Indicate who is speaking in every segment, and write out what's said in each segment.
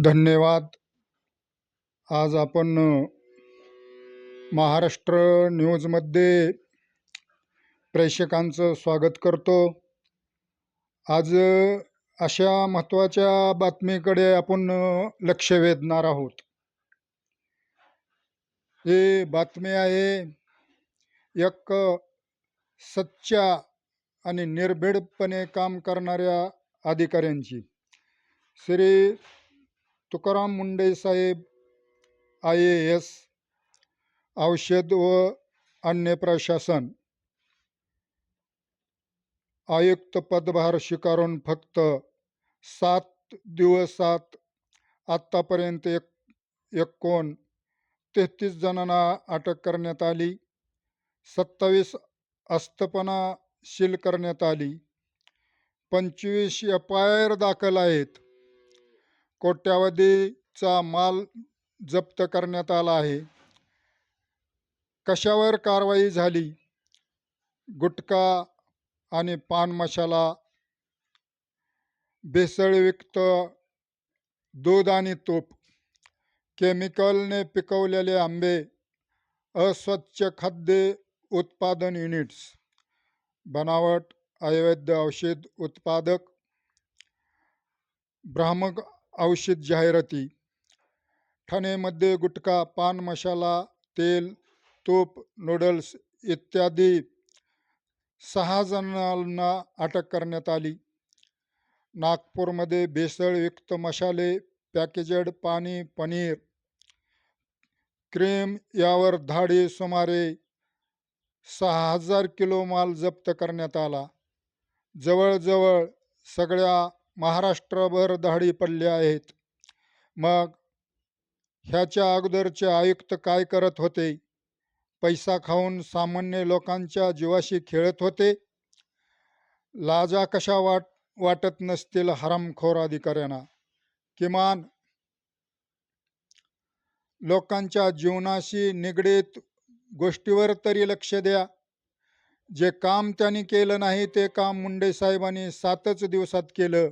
Speaker 1: धन्यवाद. आज आपण महाराष्ट्र न्यूजमध्ये प्रेक्षकांचं स्वागत करतो. आज अशा महत्त्वाच्या बातमीकडे आपण लक्ष वेधणार आहोत. ही बातमी आहे एक सच्च्या आणि निर्भीडपणे काम करणाऱ्या अधिकाऱ्यांची. श्री तुकाराम मुंडे साहेब IAS, औषध व अन्य प्रशासन आयुक्त पदभार स्वीकारून फक्त 7 दिवसात आत्तापर्यंत एकूण 33 जणांना अटक करण्यात आली. 27 आस्थापना सील करण्यात आली. 25 FIR दाखल आहेत. कोट्यावधीचा माल जप्त करण्यात आला आहे. कशावर कारवाई झाली? गुटखा आणि पान मसाला, भेसळयुक्त दूध आणि तूप, केमिकलने पिकवलेले आंबे, अस्वच्छ खाद्य उत्पादन युनिट्स, बनावट अवैध औषध उत्पादक, भ्रामक औषध जाहिराती. ठाणेमध्ये गुटखा, पान मसाला, तेल, तूप, नूडल्स इत्यादी 6 जणांना अटक करण्यात आली. नागपूरमध्ये भेसळयुक्त मसाले, पॅकेजड पाणी, पनीर, क्रीम यावर धाडी सुमारे 6000 किलो माल जप्त करण्यात आला. जवळजवळ सगळ्या महाराष्ट्रभर धाडी पडल्या आहेत. मग ह्याच्या अगोदरचे आयुक्त काय करत होते? पैसा खाऊन सामान्य लोकांच्या जीवाशी खेळत होते. लाजा कशा वाटत नसतील हरामखोर अधिकाऱ्यांना? किमान लोकांच्या जीवनाशी निगडीत गोष्टीवर तरी लक्ष द्या. जे काम त्यांनी केलं नाही ते काम मुंडे साहेबांनी 7च दिवसात केलं.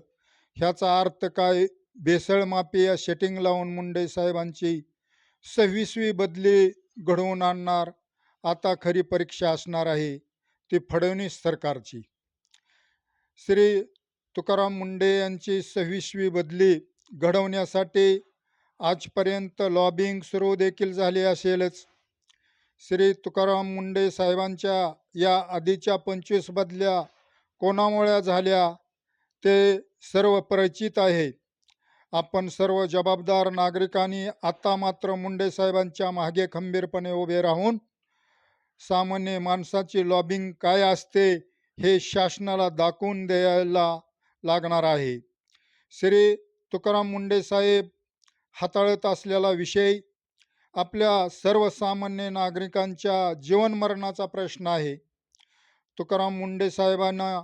Speaker 1: ह्याचा अर्थ काय? भेसळ माफिया सेटिंग लावून मुंडे साहेबांची 26वी बदली घडवून आणणार. आता खरी परीक्षा असणार आहे ती फडणवीस सरकारची. श्री तुकाराम मुंडे यांची 26वी बदली घडवण्यासाठी आजपर्यंत लॉबिंग सुरू देखील झाली असेलच. श्री तुकाराम मुंडे साहेबांच्या या आधीच्या 25 बदल्या कोणामुळे झाल्या ते सर्व परिचित आहे. आपण सर्व जबाबदार नागरिकांनी आता मात्र मुंडे साहेबांच्या मागे खंबीरपणे उभे राहून सामान्य माणसाची लॉबिंग काय असते हे शासनाला दाखवून द्यायला लागणार आहे. श्री तुकाराम मुंडे साहेब हाताळत असलेला विषय आपल्या सर्वसामान्य नागरिकांच्या जीवन मरणाचा प्रश्न आहे. तुकाराम मुंडे साहेबांना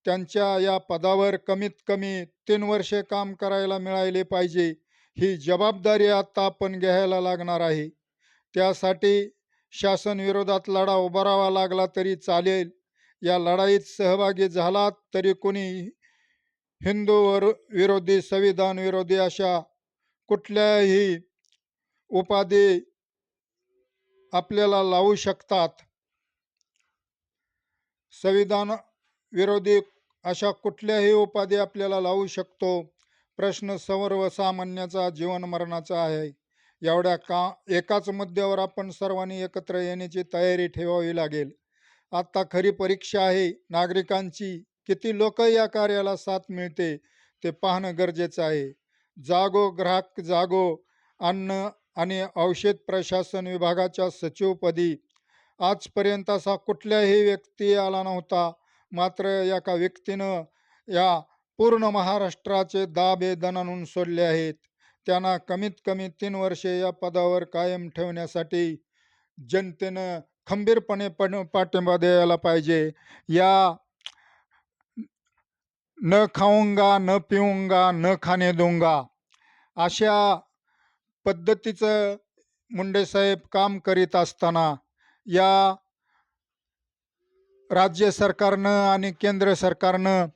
Speaker 1: त्यांच्या या पदावर कमीत कमी 3 वर्षे काम करायला मिळाले पाहिजे. ही जबाबदारी आता आपण घ्यायला लागणार आहे. त्यासाठी शासन विरोधात लढा उभारावा लागला तरी चालेल. या लढाईत सहभागी झालात तरी कोणी हिंदू विरोधी, संविधान विरोधी अशा कुठल्याही उपाधी आपल्याला लावू शकतात. संविधान विरोधी अशा कुठल्याही उपाधी आपल्याला लावू शकतो. प्रश्न सर्वसामान्याचा, जीवन मरणाचा आहे. एकाच मुद्द्यावर आपण सर्वांनी एकत्र येण्याची तयारी ठेवावी लागेल. आता खरी परीक्षा आहे नागरिकांची. किती लोक या कार्याला साथ मिळते ते पाहणं गरजेचं आहे. जागो ग्राहक जागो. अन्न आणि औषध प्रशासन विभागाच्या सचिवपदी आजपर्यंत असा कुठल्याही व्यक्ती आला नव्हता. मात्र एका व्यक्तीनं या पूर्ण महाराष्ट्राचे दाबे दणाणून सोडले आहेत. त्यांना कमीत कमी 3 वर्षे या पदावर कायम ठेवण्यासाठी जनतेनं खंबीरपणे पाठिंबा द्यायला पाहिजे. या न खाऊंगा न पिऊंगा न खाने दूंगा अशा पद्धतीचं मुंडे साहेब काम करीत असताना या राज्य सरकारनं आणि केंद्र सरकारनं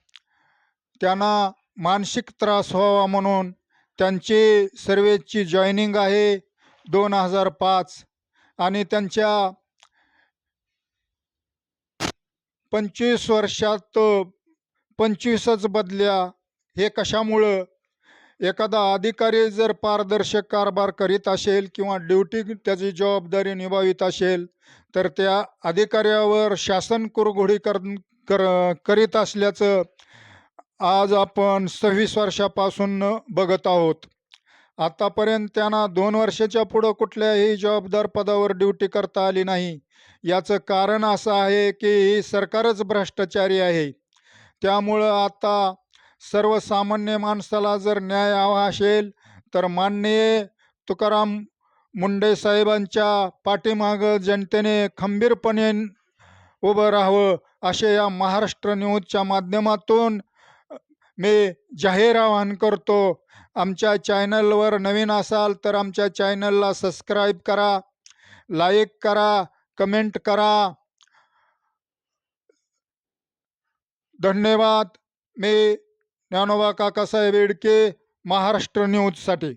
Speaker 1: त्यांना मानसिक त्रास व्हावा म्हणून त्यांची सर्व्हिसची जॉईनिंग आहे 2005 आणि त्यांच्या 25 वर्षात 25च बदल्या. हे कशामुळं? एखादा अधिकारी जर पारदर्शक कारभार करीत असेल किंवा ड्युटी त्याची जबाबदारी निभावित असेल तर त्या अधिकाऱ्यावर शासन कुरघोडी करीत असल्याचं आज आपण 26 वर्षापासून बघत आहोत. आतापर्यंत त्यांना 2 वर्षाच्या पुढं कुठल्याही जबाबदार पदावर ड्युटी करता आली नाही. याचं कारण असं आहे की ही सरकारच भ्रष्टाचारी आहे. त्यामुळं आता सर्वसामान्य माणसाला जर न्याय हवा असेल तर माननीय तुकाराम मुंडे साहेबांच्या पाठीमागं जनतेने खंबीरपणे उभं राहावं असे या महाराष्ट्र न्यूजच्या माध्यमातून मी जाहीर आवाहन करतो. आमच्या चॅनलवर नवीन असाल तर आमच्या चॅनलला सबस्क्राईब करा, लाईक करा, कमेंट करा. धन्यवाद. मी ज्ञानोबा काकासाहेब येडके, महाराष्ट्र न्यूजसाठी.